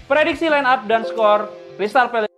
Prediksi line up dan skor Crystal Palace.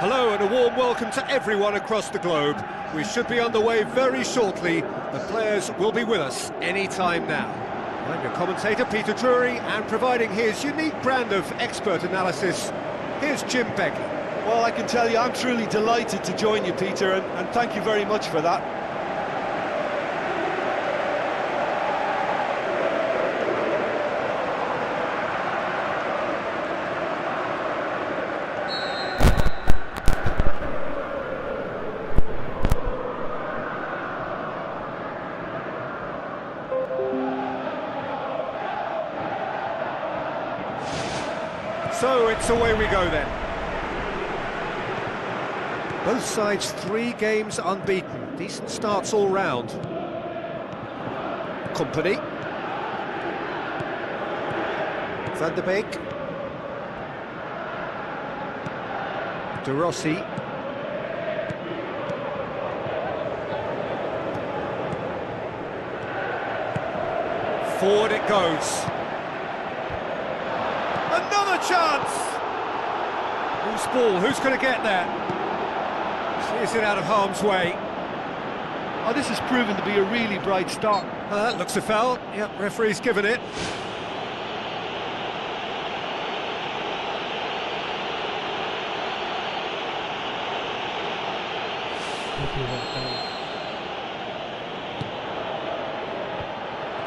Hello and a warm welcome to everyone across the globe. We should be underway very shortly. The players will be with us any time now. I'm your commentator, Peter Drury, and providing his unique brand of expert analysis, here's Jim Begley. Well, I can tell you, I'm truly delighted to join you, Peter, and thank you very much for that. So it's away we go then. Both sides 3 games unbeaten. Decent starts all round. Company. Van der Beek. De Rossi. Forward it goes. Another chance! Who's ball? Who's going to get there? Is it out of harm's way? Oh, this has proven to be a really bright start. That looks a foul. Yep, referee's given it.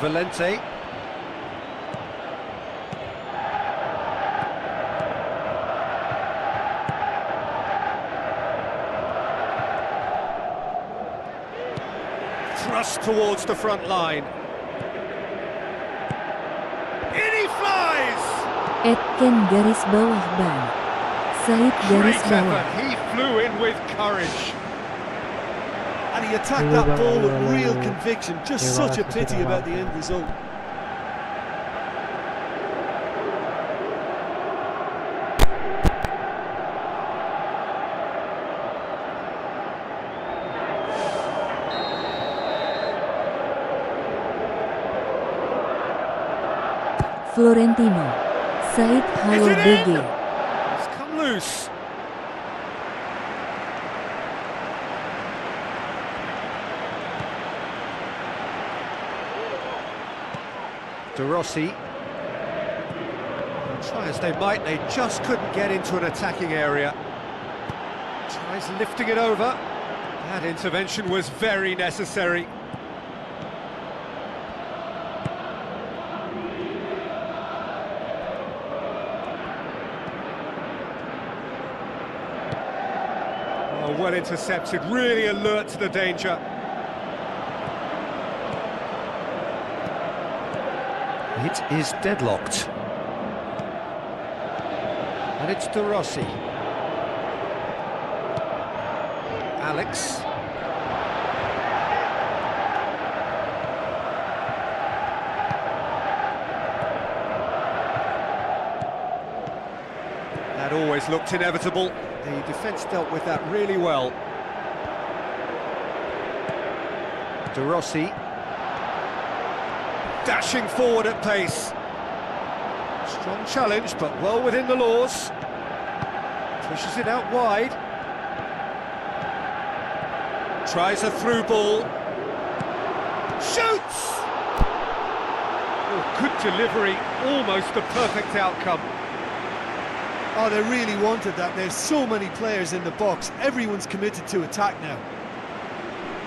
Valente. Thrust towards the front line. In he flies! Etken garis bawah ban. Said garis Great bawah. effort. He flew in with courage. And he attacked that ball with real conviction. Just such a pity about the end result. Florentino. Said halo Is it BG. in? It's come loose. De Rossi. Try as they might, they just couldn't get into an attacking area. Tries lifting it over. That intervention was very necessary. Oh, well intercepted, really alert to the danger. It is deadlocked. And it's De Rossi. Alex. That always looked inevitable. The defence dealt with that really well. De Rossi. Dashing forward at pace. Strong challenge, but well within the laws. Pushes it out wide. Tries a through ball. Shoots! Oh, good delivery, almost the perfect outcome. Oh, they really wanted that. There's so many players in the box. Everyone's committed to attack now.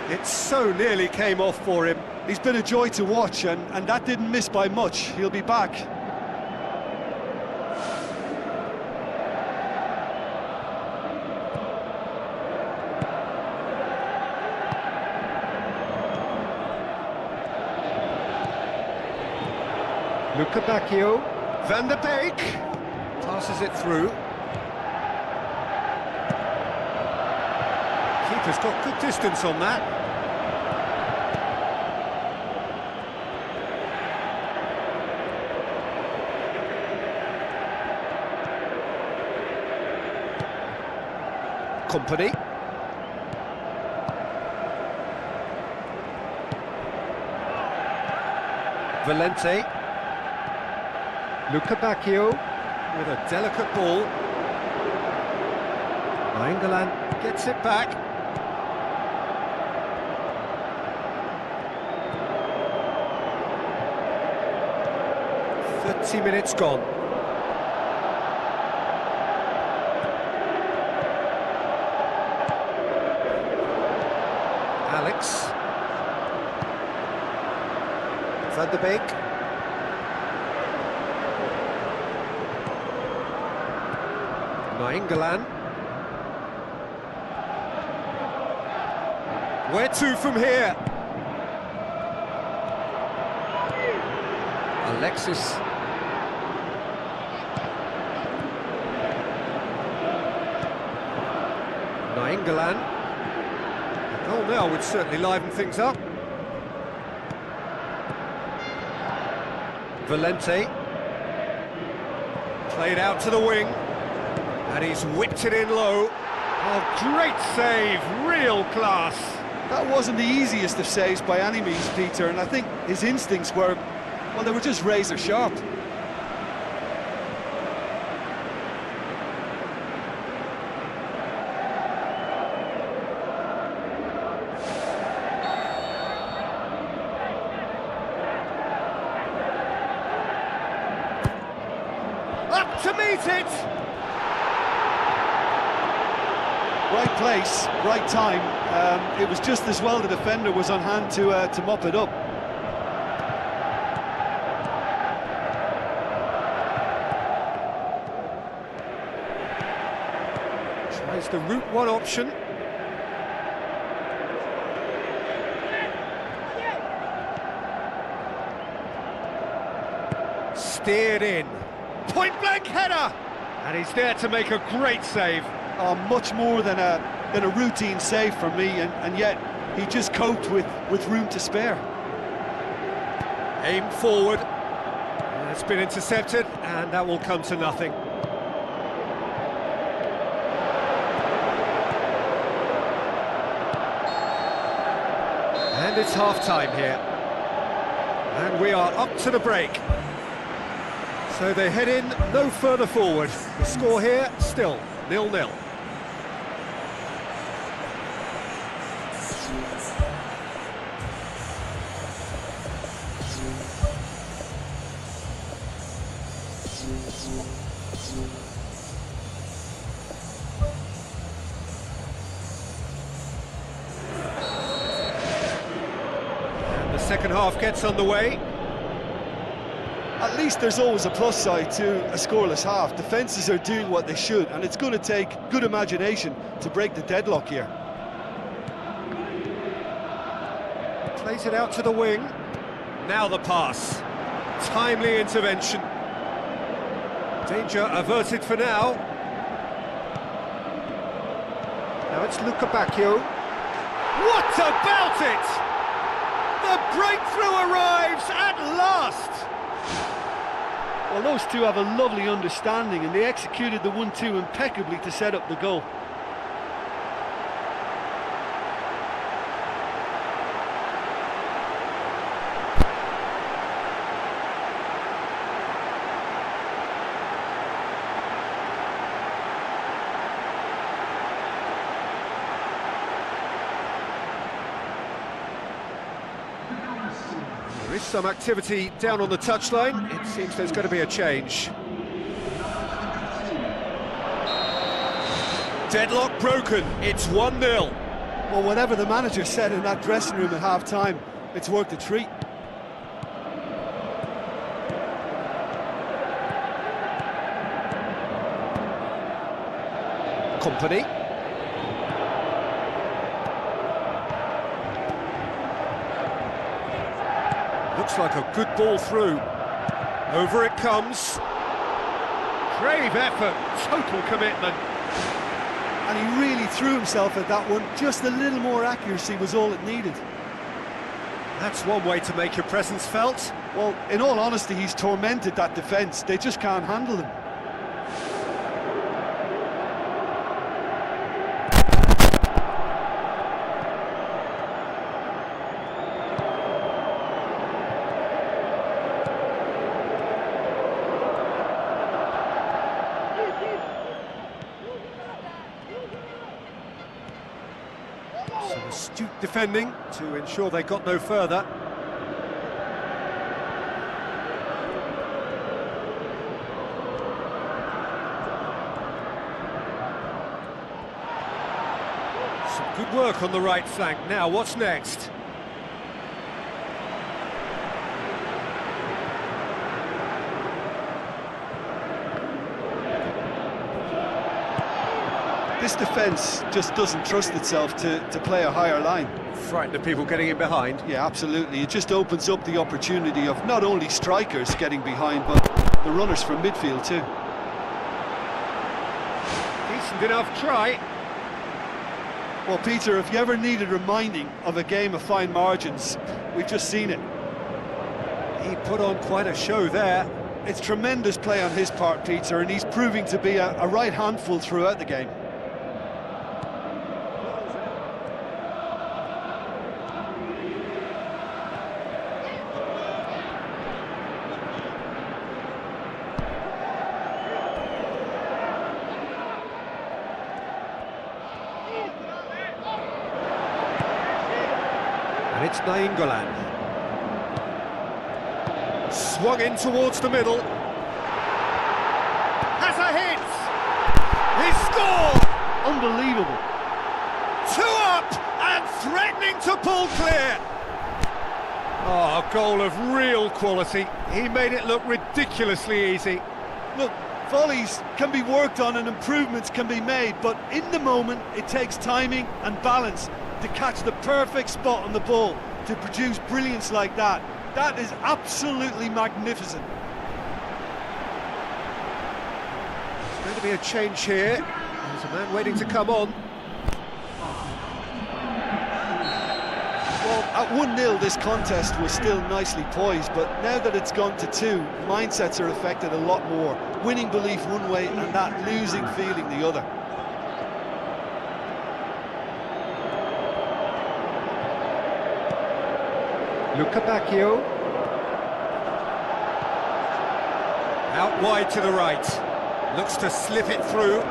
It so nearly came off for him. He's been a joy to watch, and that didn't miss by much. He'll be back. Luca Bacchio. Van der Beek passes it through. Keeper's got good distance on that. Company. Valente. Luca Bacchio with a delicate ball. Nainggolan gets it back. Minutes gone. Alex. Van der Beek. Nainggolan. Where to from here? Alexis. Nainggolan. A goal now would certainly liven things up. Valente. Played out to the wing. And he's whipped it in low. Oh, great save, real class. That wasn't the easiest of saves by any means, Peter, and I think his instincts were, well, they were just razor sharp. Up to meet it! Right place, right time. It was just as well the defender was on hand to mop it up. Tries the route one option. Steered in. Point blank header! And he's there to make a great save. Oh, much more than a routine save for me, and yet he just coped with room to spare. Aim forward. It's been intercepted, and that will come to nothing. And it's half-time here. And we are up to the break. So they head in no further forward. The score here, still 0-0. And the second half gets underway. At least there's always a plus side to a scoreless half. Defences are doing what they should, and it's going to take good imagination to break the deadlock here. Plays it out to the wing. Now the pass. Timely intervention. Danger averted for now. Now it's Lukabakio. What about it? The breakthrough arrives at last! Well, those two have a lovely understanding, and they executed the 1-2 impeccably to set up the goal. There is some activity down on the touchline. It seems there's going to be a change. Deadlock broken. It's 1-0. Well, whatever the manager said in that dressing room at half-time, it's worked a treat. Company. Looks like a good ball through. Over it comes. Brave effort, total commitment. And he really threw himself at that one. Just a little more accuracy was all it needed. That's one way to make your presence felt. Well, in all honesty, he's tormented that defence. They just can't handle him. Some astute defending to ensure they got no further. Some good work on the right flank. Now, what's next? This defence just doesn't trust itself to play a higher line. Frightened of people getting in behind. Yeah, absolutely. It just opens up the opportunity of not only strikers getting behind, but the runners from midfield too. Decent enough try. Well, Peter, if you ever needed reminding of a game of fine margins, we've just seen it. He put on quite a show there. It's tremendous play on his part, Peter, and he's proving to be a right handful throughout the game. And it's Nainggolan. Swung in towards the middle. Has a hit! He scored! Unbelievable. 2 up and threatening to pull clear. Oh, a goal of real quality. He made it look ridiculously easy. Look, volleys can be worked on and improvements can be made, but in the moment it takes timing and balance to catch the perfect spot on the ball to produce brilliance like that. That is absolutely magnificent. There's going to be a change here. There's a man waiting to come on. Well, at 1-0 this contest was still nicely poised, but now that it's gone to 2, mindsets are affected a lot more. Winning belief one way and that losing feeling the other. Lukabakio. Out wide to the right. Looks to slip it through.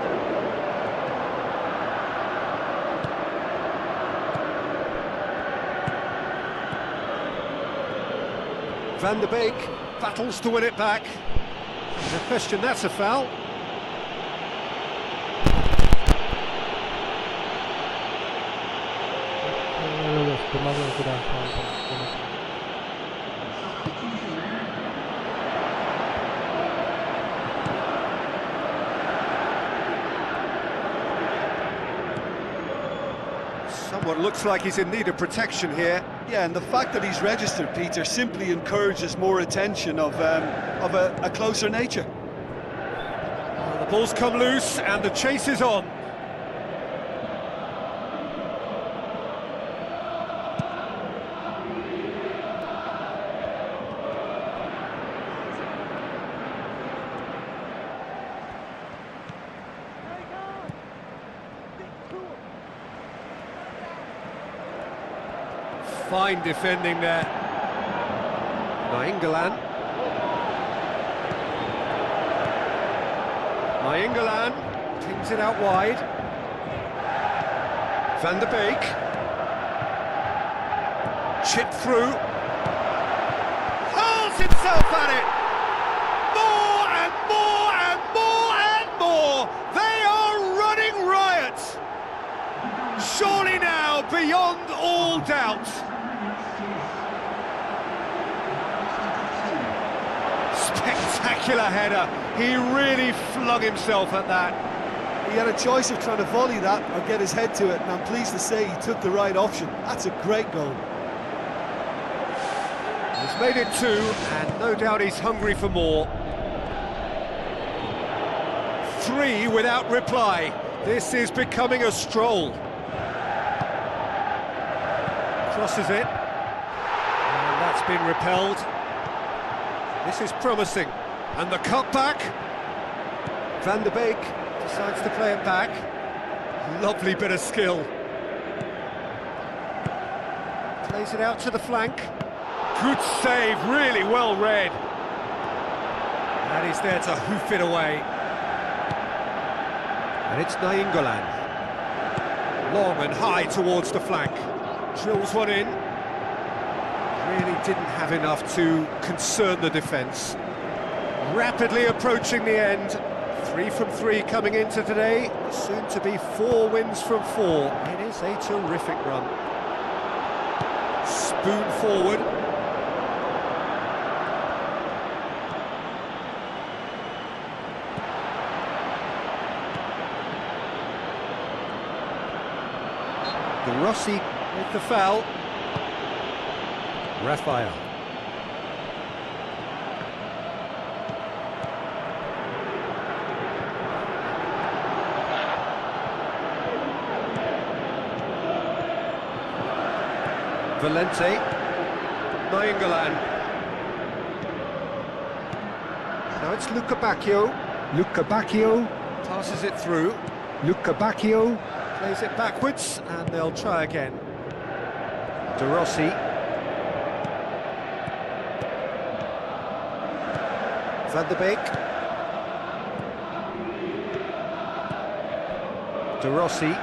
Van der Beek battles to win it back. No question that's a foul. Someone looks like he's in need of protection here. Yeah, and the fact that he's registered, Peter, simply encourages more attention of a closer nature. Well, the ball's come loose and the chase is on. Fine defending there. Nainggolan pings it out wide. Van der Beek. Chip through. Hurls himself at it. More and more and more and more. They are running riot. Surely now, beyond all doubt. Spectacular header. He really flung himself at that. He had a choice of trying to volley that or get his head to it, and I'm pleased to say he took the right option. That's a great goal. He's made it 2, and no doubt he's hungry for more. 3 without reply. This is becoming a stroll. Crosses it. And that's been repelled. This is promising. And the cutback. Van der Beek decides to play it back. Lovely bit of skill. Plays it out to the flank. Good save, really well read. And he's there to hoof it away. And it's Nainggolan. Long and high towards the flank. Drills one in. Really didn't have enough to concern the defence. Rapidly approaching the end. 3 from 3 coming into today. Soon to be 4 wins from 4. It is a terrific run. Spoon forward. De Rossi with the foul. Raphael. Valente. Nainggolan. Now it's Luca Bacchio. Luca Bacchio passes it through. Luca Bacchio plays it backwards, and they'll try again. De Rossi. Van der Beek. De Rossi.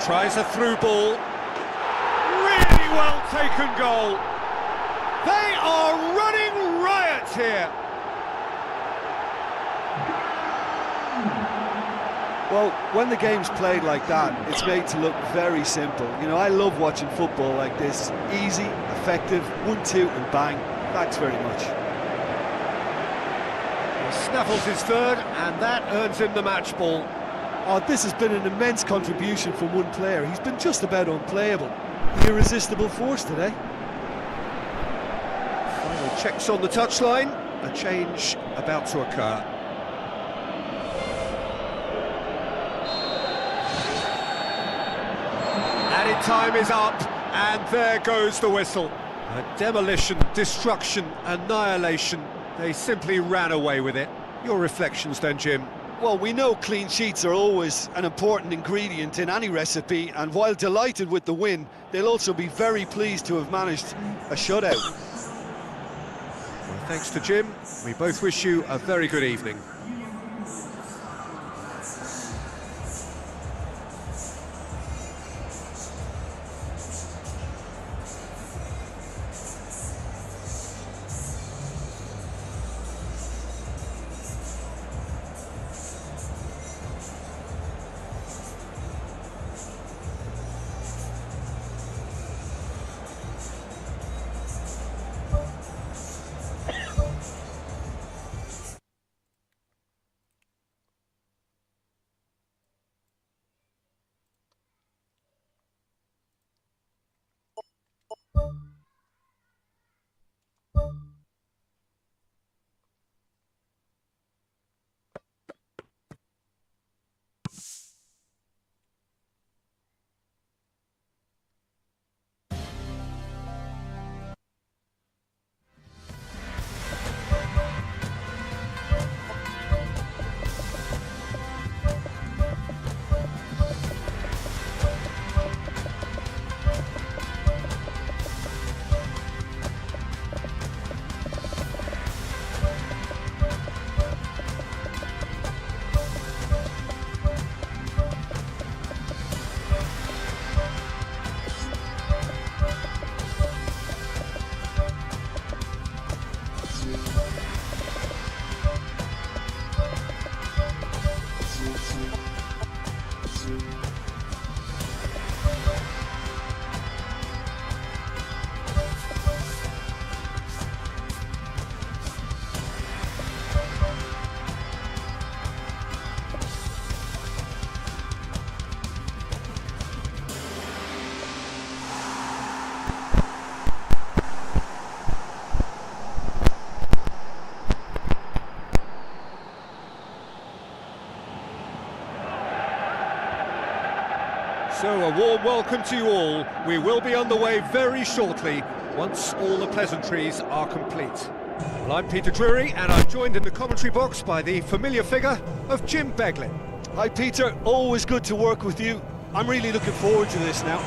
Tries a through ball. Really well taken goal. They are running riot here. Well, when the game's played like that, it's made to look very simple. You know, I love watching football like this. Easy, effective, 1-2 and bang. Thanks very much. He snaffles his third, and that earns him the match ball. Oh, this has been an immense contribution from one player. He's been just about unplayable. Irresistible force today. Final checks on the touchline. A change about to occur. Added time is up, and there goes the whistle. A demolition, destruction, annihilation. They simply ran away with it. Your reflections then, Jim? Well, we know clean sheets are always an important ingredient in any recipe, and while delighted with the win, they'll also be very pleased to have managed a shutout. Well, thanks to Jim. We both wish you a very good evening. So a warm welcome to you all. We will be on the way very shortly, once all the pleasantries are complete. Well, I'm Peter Drury, and I'm joined in the commentary box by the familiar figure of Jim Beglin. Hi Peter, always good to work with you. I'm really looking forward to this now.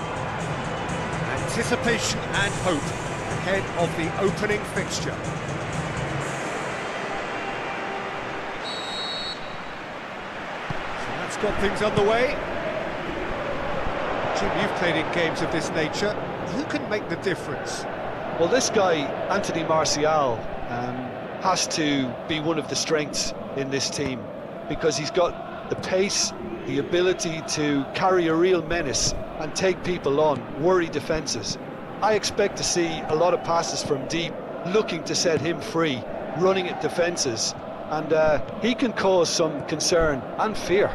Anticipation and hope ahead of the opening fixture. So that's got things underway. Jim, you've played in games of this nature. Who can make the difference? Well, this guy, Anthony Martial, has to be one of the strengths in this team because he's got the pace, the ability to carry a real menace and take people on, worry defences. I expect to see a lot of passes from deep, looking to set him free, running at defences, and he can cause some concern and fear.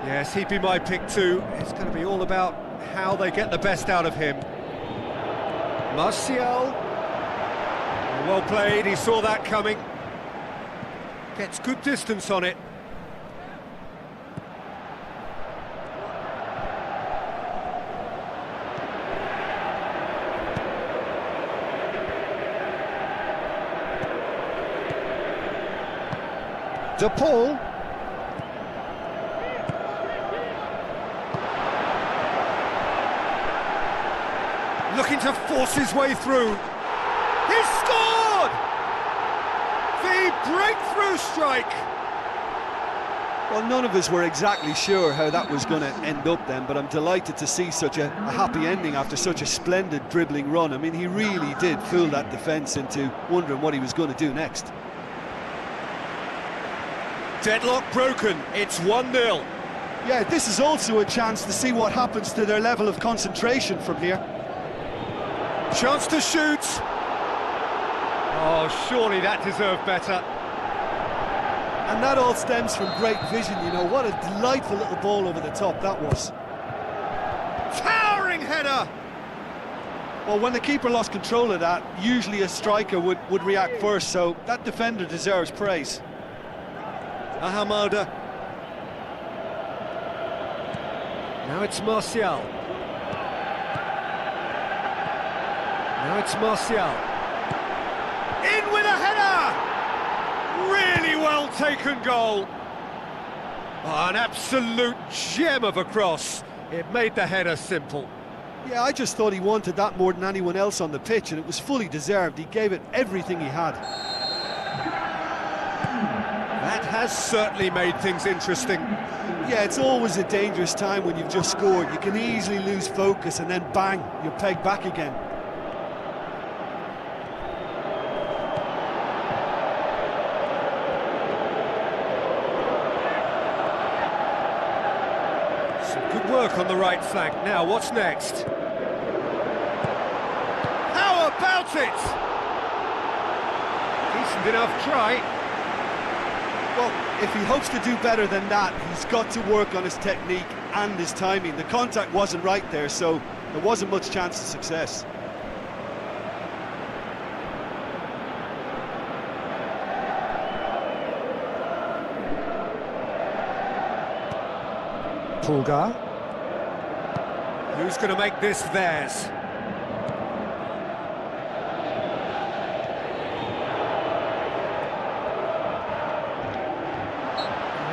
Yes, he'd be my pick too. It's going to be all about how they get the best out of him. Martial. Well played, he saw that coming. Gets good distance on it. De Paul. Looking to force his way through. He's scored! The breakthrough strike! Well, none of us were exactly sure how that was going to end up then, but I'm delighted to see such a happy ending after such a splendid dribbling run. I mean, he really did fool that defence into wondering what he was going to do next. Deadlock broken, it's 1-0. Yeah, this is also a chance to see what happens to their level of concentration from here. Chance to shoot. Oh, surely that deserved better. And that all stems from great vision, you know. What a delightful little ball over the top that was. Towering header! Well, when the keeper lost control of that, usually a striker would react first, so that defender deserves praise. Ahamada. Now it's Martial. Now it's Martial. In with a header! Really well taken goal. Oh, an absolute gem of a cross. It made the header simple. Yeah, I just thought he wanted that more than anyone else on the pitch, and it was fully deserved. He gave it everything he had. That has certainly made things interesting. Yeah, it's always a dangerous time when you've just scored. You can easily lose focus and then bang, you're pegged back again. Some good work on the right flank. Now, what's next? How about it? Decent enough try. Well, if he hopes to do better than that, he's got to work on his technique and his timing. The contact wasn't right there, so there wasn't much chance of success. Pulgar. Who's going to make this theirs?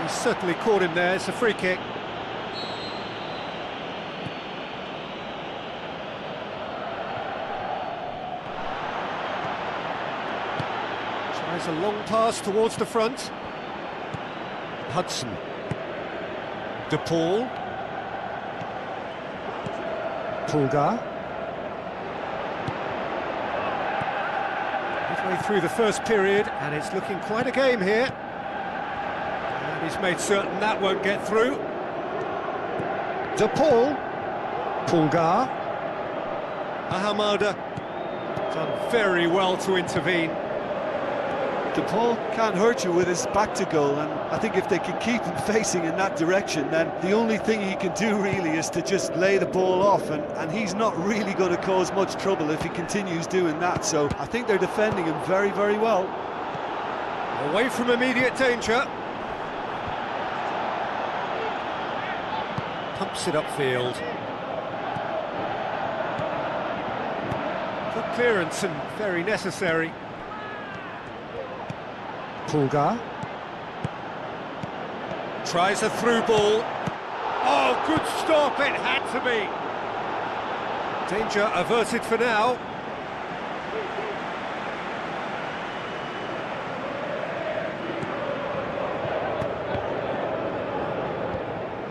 He's certainly caught him there. It's a free kick. Tries a long pass towards the front. Hudson. De Paul. Pulgar. Midway through the first period, and it's looking quite a game here. And he's made certain that won't get through. De Paul. Pulgar. Ahamada. Done very well to intervene. De Paul can't hurt you with his back to goal, and I think if they can keep him facing in that direction, then the only thing he can do really is to just lay the ball off, and he's not really going to cause much trouble if he continues doing that. So I think they're defending him very, very well. Away from immediate danger. Pumps it upfield. Good clearance and very necessary. Pulgar. Tries a through ball. Oh, good stop, it had to be. Danger averted for now.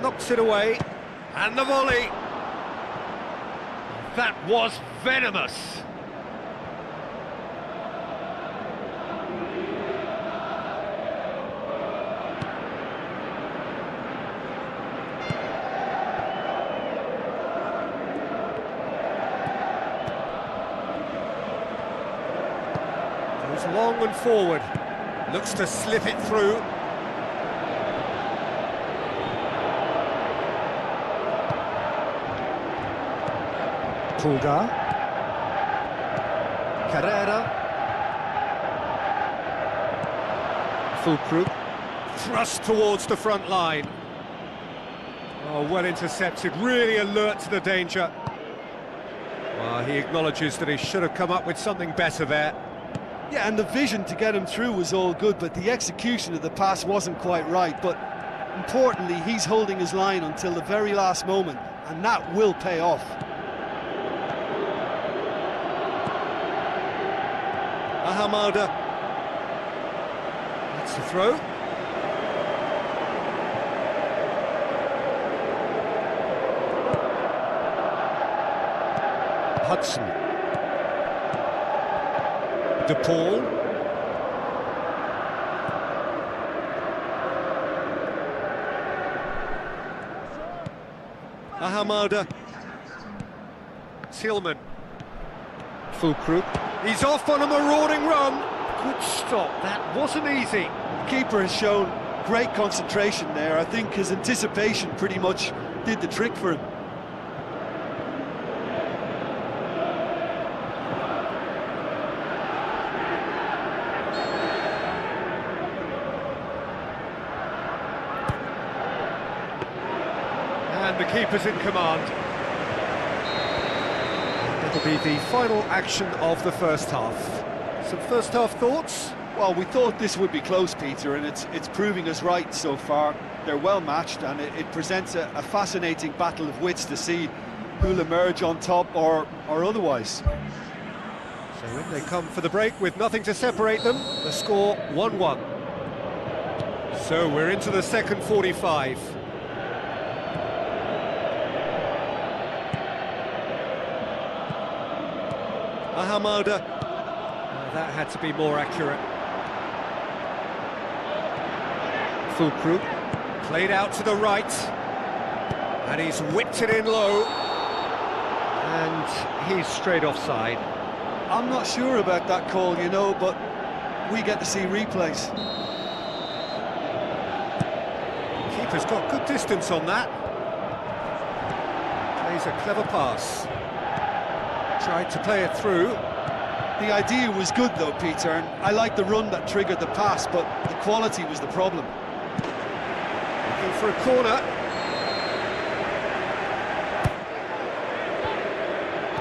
Knocks it away. And the volley. That was venomous. Goes long and forward. Looks to slip it through. Pulgar. Carrera. Fulkrug. Thrust towards the front line. Oh, well intercepted, really alert to the danger. Well, he acknowledges that he should have come up with something better there. Yeah, and the vision to get him through was all good, but the execution of the pass wasn't quite right. But importantly, he's holding his line until the very last moment, and that will pay off. Ahamada. That's the throw. Hudson. De Paul. Ahamada. Tillman. Fulkrug. He's off on a marauding run. Good stop, that wasn't easy. Keeper has shown great concentration there. I think his anticipation pretty much did the trick for him. And the keeper's in command. That'll be the final action of the first half. Some first half thoughts? Well, we thought this would be close, Peter, and it's proving us right so far. They're well matched, and it presents a fascinating battle of wits to see who'll emerge on top or otherwise. So in they come for the break with nothing to separate them. The score 1-1. So we're into the second 45. Ahamada. That had to be more accurate. Fulkrug. Played out to the right. And he's whipped it in low. And he's straight offside. I'm not sure about that call, you know, but we get to see replays. Keeper's got good distance on that. Plays a clever pass. Tried to play it through. The idea was good though, Peter, and I like the run that triggered the pass, but the quality was the problem. Looking for a corner.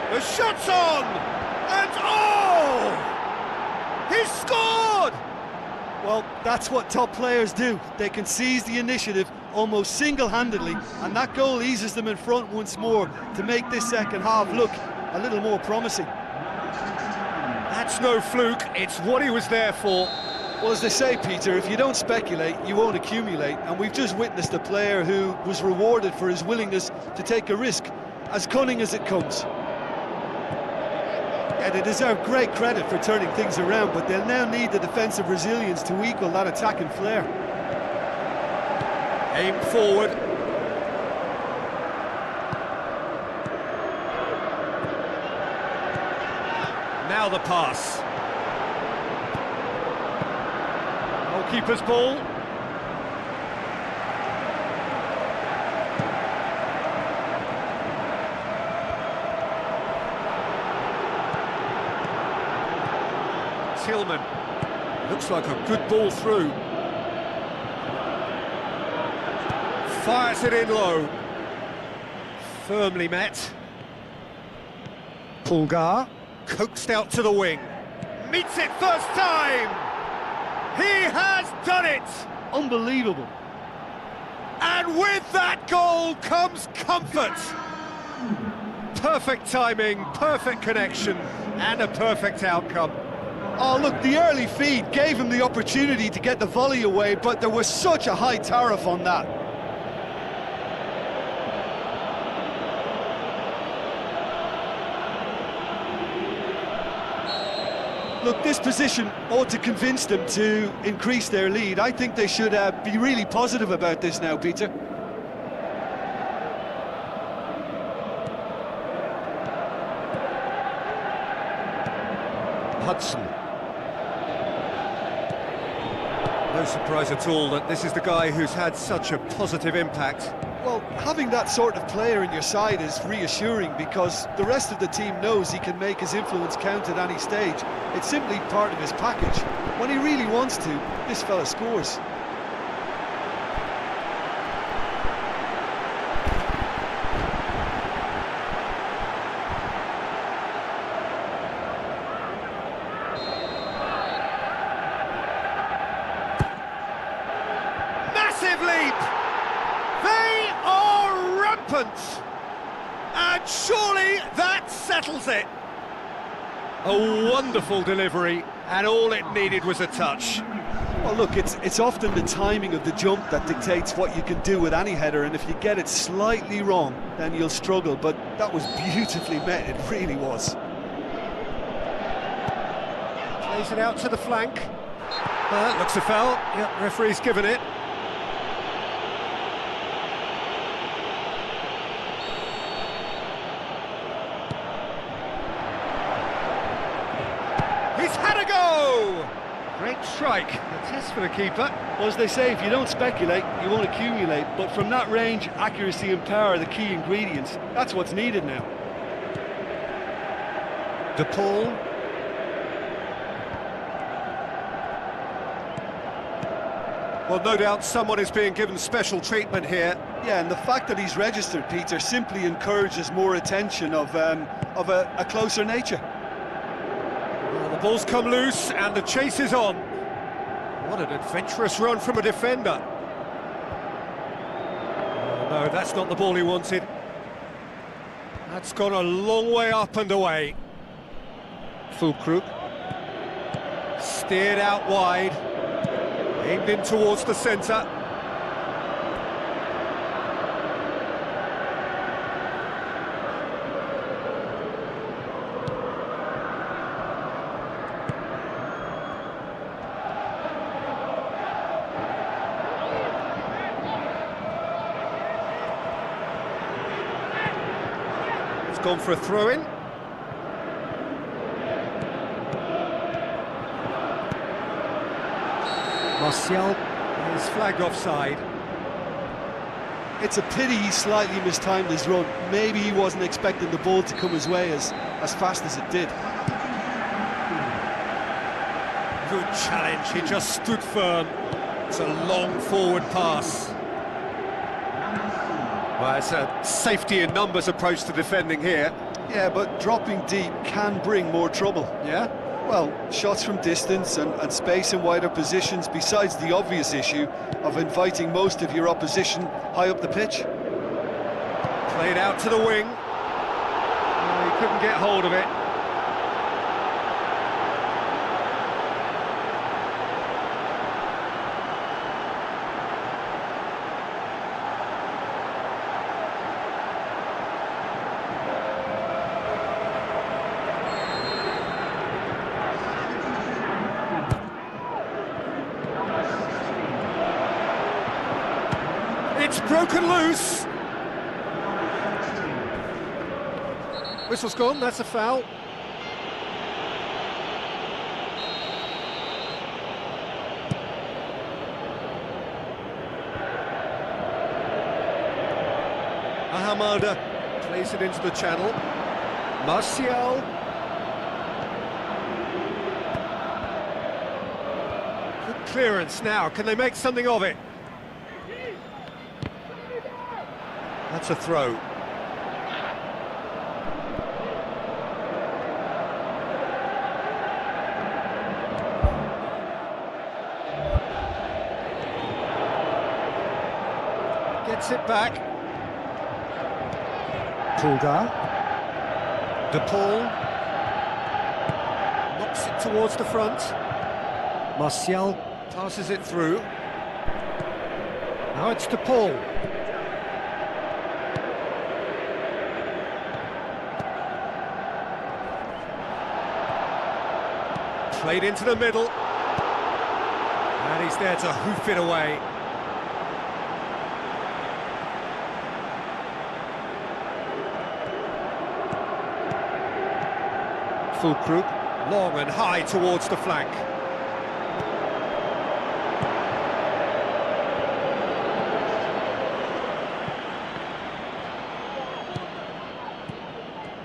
The shot's on! And oh! He's scored! Well, that's what top players do. They can seize the initiative almost single-handedly, and that goal eases them in front once more to make this second half look a little more promising. That's no fluke, it's what he was there for. Well, as they say, Peter, if you don't speculate, you won't accumulate, and we've just witnessed a player who was rewarded for his willingness to take a risk, as cunning as it comes. Yeah, they deserve great credit for turning things around, but they'll now need the defensive resilience to equal that attacking flair. Aim forward. the pass. Goalkeeper's ball. Tillman. Looks like a good ball through. Fires it in low. Firmly met. Pulgar. Coaxed out to the wing. Meets it first time! He has done it! Unbelievable. And with that goal comes comfort. Perfect timing, perfect connection, and a perfect outcome. Oh, look, the early feed gave him the opportunity to get the volley away, but there was such a high tariff on that. Look, this position ought to convince them to increase their lead. I think they should be really positive about this now, Peter. Hudson. No surprise at all that this is the guy who's had such a positive impact. Well, having that sort of player in your side is reassuring because the rest of the team knows he can make his influence count at any stage. It's simply part of his package. When he really wants to, this fella scores. Massive leap! They are rampant! And surely that settles it! A wonderful delivery, and all it needed was a touch. Well, look, it's often the timing of the jump that dictates what you can do with any header, and if you get it slightly wrong, then you'll struggle, but that was beautifully met, it really was. Plays it out to the flank. Looks a foul. Yep, referee's given it. He's had a go! Great strike. A test for the keeper. Well, as they say, if you don't speculate, you won't accumulate, but from that range, accuracy and power are the key ingredients. That's what's needed now. DePaul. Well, no doubt someone is being given special treatment here. Yeah, and the fact that he's registered, Peter, simply encourages more attention of a closer nature. Well, the ball's come loose and the chase is on. What an adventurous run from a defender. Oh, no, that's not the ball he wanted. That's gone a long way up and away. Fulkrug. Steered out wide. Aimed in towards the centre. It's gone for a throw-in. Martial is flagged offside. It's a pity he slightly mistimed his run. Maybe he wasn't expecting the ball to come his way as fast as it did. Good challenge, he just stood firm. It's a long forward pass. Well, it's a safety in numbers approach to defending here. Yeah, but dropping deep can bring more trouble. Yeah? Well, shots from distance and space in wider positions, besides the obvious issue of inviting most of your opposition high up the pitch. Played out to the wing. He couldn't get hold of it. It's broken loose. Whistle's gone, that's a foul. Ahamada plays it into the channel. Martial. Good clearance now. Can they make something of it? That's a throw. Gets it back. Pulgar. De Paul. Knocks it towards the front. Martial passes it through. Now it's De Paul. Played into the middle. And he's there to hoof it away. Fulkrug, long and high towards the flank.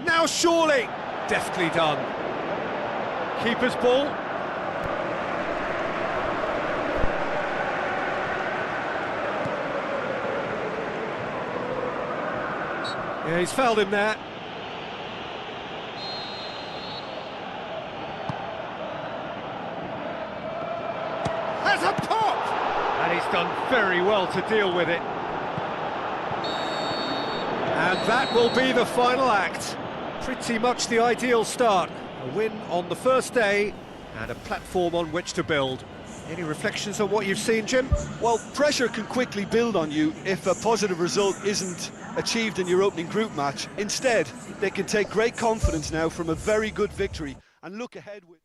Now surely! Deftly done. Keeper's ball. Yeah, he's fouled him there. Has a pop! And he's done very well to deal with it. And that will be the final act. Pretty much the ideal start. A win on the first day and a platform on which to build. Any reflections on what you've seen, Jim? Well, pressure can quickly build on you if a positive result isn't achieved in your opening group match. Instead, they can take great confidence now from a very good victory and look ahead with...